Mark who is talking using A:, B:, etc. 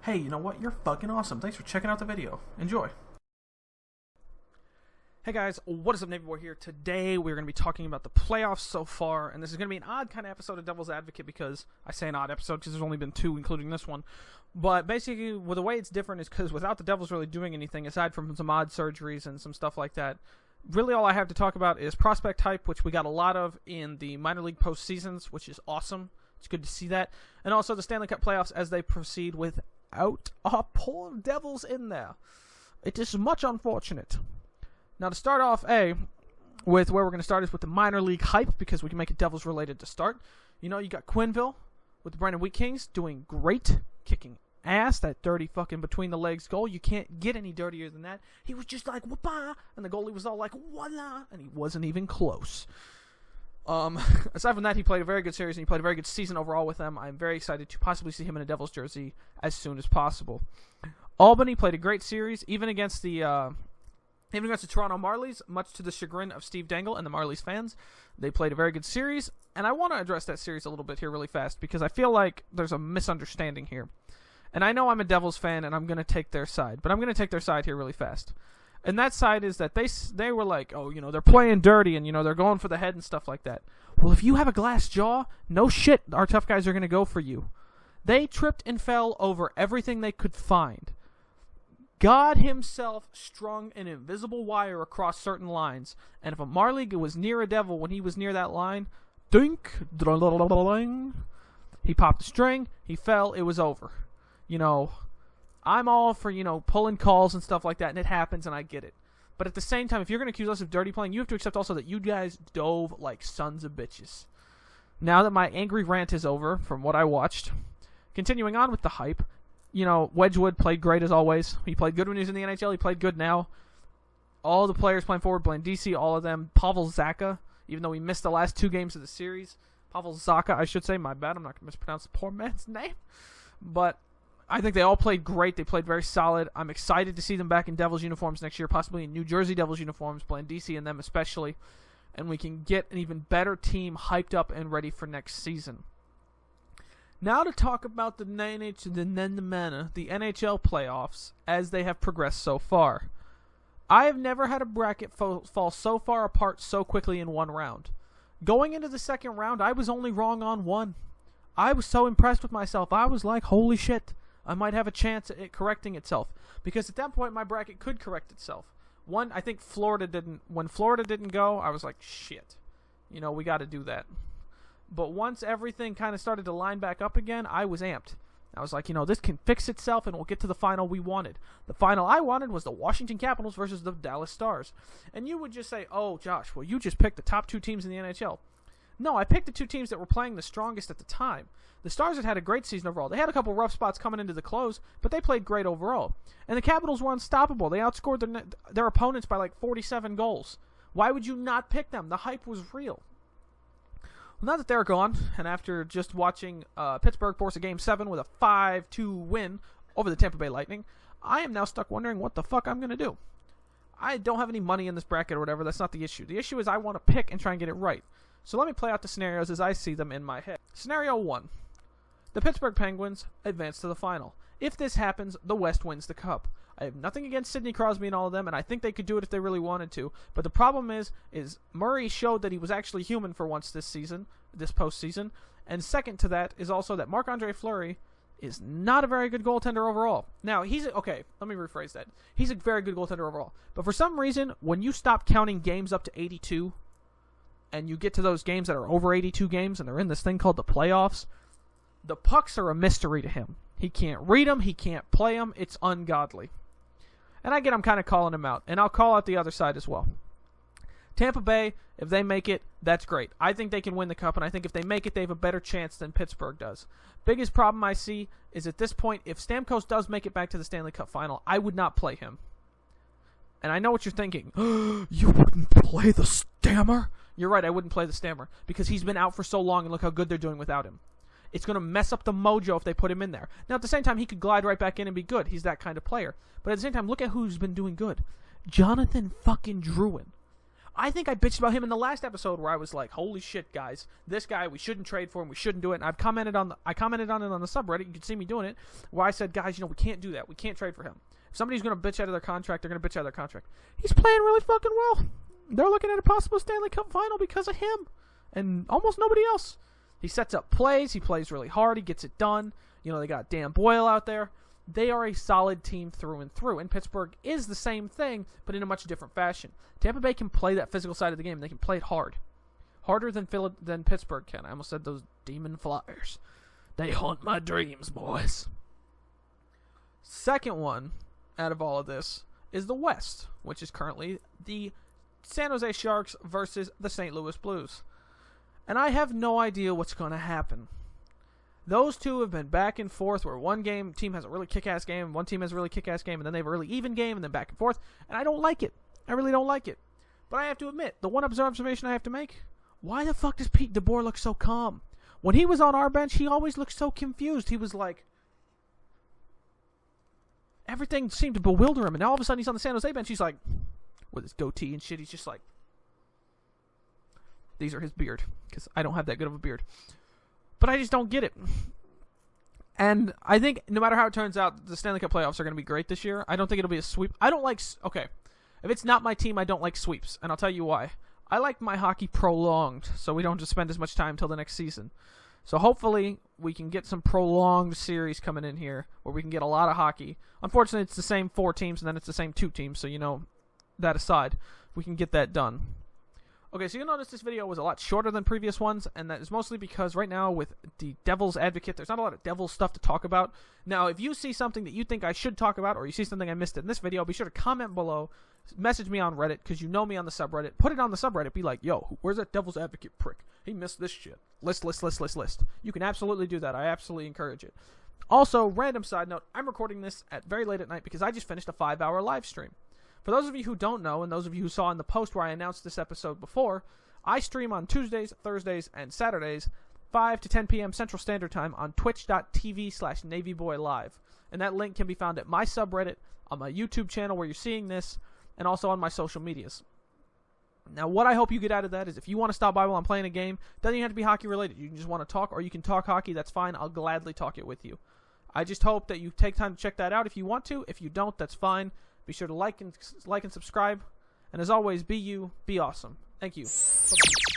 A: hey, you know what? You're fucking awesome. Thanks for checking out the video. Enjoy. Hey guys, what is up? Navy Boy here. Today we're going to be talking about the playoffs so far, and this is going to be an odd kind of episode of Devil's Advocate because I say an odd episode because there's only been two, including this one. But basically, well, the way it's different is because without the Devils really doing anything, aside from some odd surgeries and some stuff like that, really all I have to talk about is prospect hype, which we got a lot of in the minor league postseasons, which is awesome. It's good to see that. And also the Stanley Cup playoffs as they proceed without our poor Devils in there. It is much unfortunate. Now, to start off, with where we're going to start is with the minor league hype, because we can make it Devils related to start. You know, you got Quenneville with the Brandon Wheat Kings doing great, kicking ass, that dirty fucking between the legs goal. You can't get any dirtier than that. He was just like, whoopah, and the goalie was all like, voila, and he wasn't even close. Aside from that, he played a very good series, and he played a very good season overall with them. I'm very excited to possibly see him in a Devils jersey as soon as possible. Albany played a great series, even against the Toronto Marlies, much to the chagrin of Steve Dangle and the Marlies fans. They played a very good series, and I want to address that series a little bit here really fast, because I feel like there's a misunderstanding here. And I know I'm a Devils fan, and I'm going to take their side, but I'm going to take their side here really fast. And that side is that they were like, oh, you know, they're playing dirty, and, you know, they're going for the head and stuff like that. Well, if you have a glass jaw, no shit, our tough guys are going to go for you. They tripped and fell over everything they could find. God himself strung an invisible wire across certain lines, and if a Marley was near a Devil when he was near that line, dink, he popped the string, he fell, it was over. You know, I'm all for, you know, pulling calls and stuff like that, and it happens, and I get it. But at the same time, if you're going to accuse us of dirty playing, you have to accept also that you guys dove like sons of bitches. Now that my angry rant is over from what I watched, continuing on with the hype, you know, Wedgwood played great as always. He played good when he was in the NHL. He played good now. All the players playing forward, Blandisi, all of them. Pavel Zacha, even though he missed the last two games of the series. Pavel Zacha, I should say. My bad. I'm not going to mispronounce the poor man's name. But I think they all played great. They played very solid. I'm excited to see them back in Devils uniforms next year, possibly in New Jersey Devils uniforms, Blandisi and them especially. And we can get an even better team hyped up and ready for next season. Now to talk about the NHL playoffs as they have progressed so far. I have never had a bracket fall so far apart so quickly in one round. Going into the second round, I was only wrong on one. I was so impressed with myself. I was like, holy shit, I might have a chance at it correcting itself. Because at that point, my bracket could correct itself. One, I think Florida didn't. When Florida didn't go, I was like, shit. You know, we got to do that. But once everything kind of started to line back up again, I was amped. I was like, you know, this can fix itself and we'll get to the final we wanted. The final I wanted was the Washington Capitals versus the Dallas Stars. And you would just say, oh, Josh, well, you just picked the top two teams in the NHL. No, I picked the two teams that were playing the strongest at the time. The Stars had a great season overall. They had a couple rough spots coming into the close, but they played great overall. And the Capitals were unstoppable. They outscored their opponents by like 47 goals. Why would you not pick them? The hype was real. Well, now that they're gone, and after just watching Pittsburgh force a Game 7 with a 5-2 win over the Tampa Bay Lightning, I am now stuck wondering what the fuck I'm going to do. I don't have any money in this bracket or whatever. That's not the issue. The issue is I want to pick and try and get it right. So let me play out the scenarios as I see them in my head. Scenario 1. The Pittsburgh Penguins advance to the final. If this happens, the West wins the Cup. I have nothing against Sidney Crosby and all of them, and I think they could do it if they really wanted to. But the problem is Murray showed that he was actually human for once this season, this postseason. And second to that is also that Marc-Andre Fleury is not a very good goaltender overall. Now, okay, let me rephrase that. He's a very good goaltender overall. But for some reason, when you stop counting games up to 82, and you get to those games that are over 82 games, and they're in this thing called the playoffs, the pucks are a mystery to him. He can't read them. He can't play them. It's ungodly. And I get I'm kind of calling him out. And I'll call out the other side as well. Tampa Bay, if they make it, that's great. I think they can win the Cup, and I think if they make it, they have a better chance than Pittsburgh does. Biggest problem I see is at this point, if Stamkos does make it back to the Stanley Cup final, I would not play him. And I know what you're thinking. You wouldn't play the Stammer? You're right, I wouldn't play the Stammer. Because he's been out for so long, and look how good they're doing without him. It's going to mess up the mojo if they put him in there. Now, at the same time, he could glide right back in and be good. He's that kind of player. But at the same time, look at who's been doing good. Jonathan fucking Drouin. I think I bitched about him in the last episode where I was like, holy shit, guys. This guy, we shouldn't trade for him. We shouldn't do it. And I commented on it on the subreddit. You can see me doing it, where I said, guys, we can't do that. We can't trade for him. If somebody's going to bitch out of their contract, they're going to bitch out of their contract. He's playing really fucking well. They're looking at a possible Stanley Cup final because of him and almost nobody else. He sets up plays. He plays really hard. He gets it done. They got Dan Boyle out there. They are a solid team through and through. And Pittsburgh is the same thing, but in a much different fashion. Tampa Bay can play that physical side of the game. They can play it hard. Harder than Pittsburgh can. I almost said those demon Flyers. They haunt my dreams, boys. Second one out of all of this is the West, which is currently the San Jose Sharks versus the St. Louis Blues. And I have no idea what's going to happen. Those two have been back and forth where one team has a really kick-ass game, one team has a really kick-ass game, and then they have a really even game, and then back and forth. And I don't like it. I really don't like it. But I have to admit, the one observation I have to make, why the fuck does Pete DeBoer look so calm? When he was on our bench, he always looked so confused. He was like, everything seemed to bewilder him. And now all of a sudden he's on the San Jose bench, he's like, with his goatee and shit, he's just like, these are his beard, because I don't have that good of a beard. But I just don't get it. And I think no matter how it turns out, the Stanley Cup playoffs are going to be great this year. I don't think it'll be a sweep. I don't like... Okay, if it's not my team, I don't like sweeps. And I'll tell you why. I like my hockey prolonged, so we don't just spend as much time until the next season. So hopefully we can get some prolonged series coming in here where we can get a lot of hockey. Unfortunately, it's the same 4 teams, and then it's the same 2 teams. So, that aside, we can get that done. Okay, so you'll notice this video was a lot shorter than previous ones, and that is mostly because right now with the Devil's Advocate, there's not a lot of Devil stuff to talk about. Now, if you see something that you think I should talk about, or you see something I missed in this video, be sure to comment below, message me on Reddit, because you know me on the subreddit. Put it on the subreddit, be like, yo, where's that Devil's Advocate prick? He missed this shit. List. You can absolutely do that. I absolutely encourage it. Also, random side note, I'm recording this at very late at night because I just finished a 5-hour live stream. For those of you who don't know, and those of you who saw in the post where I announced this episode before, I stream on Tuesdays, Thursdays, and Saturdays, 5 to 10 p.m. Central Standard Time on twitch.tv/NavyboyLive. And that link can be found at my subreddit, on my YouTube channel where you're seeing this, and also on my social medias. Now, what I hope you get out of that is if you want to stop by while I'm playing a game, doesn't even have to be hockey related. You can just want to talk, or you can talk hockey. That's fine. I'll gladly talk it with you. I just hope that you take time to check that out if you want to. If you don't, that's fine. Be sure to like and subscribe. And as always, be you, be awesome. Thank you. Bye-bye.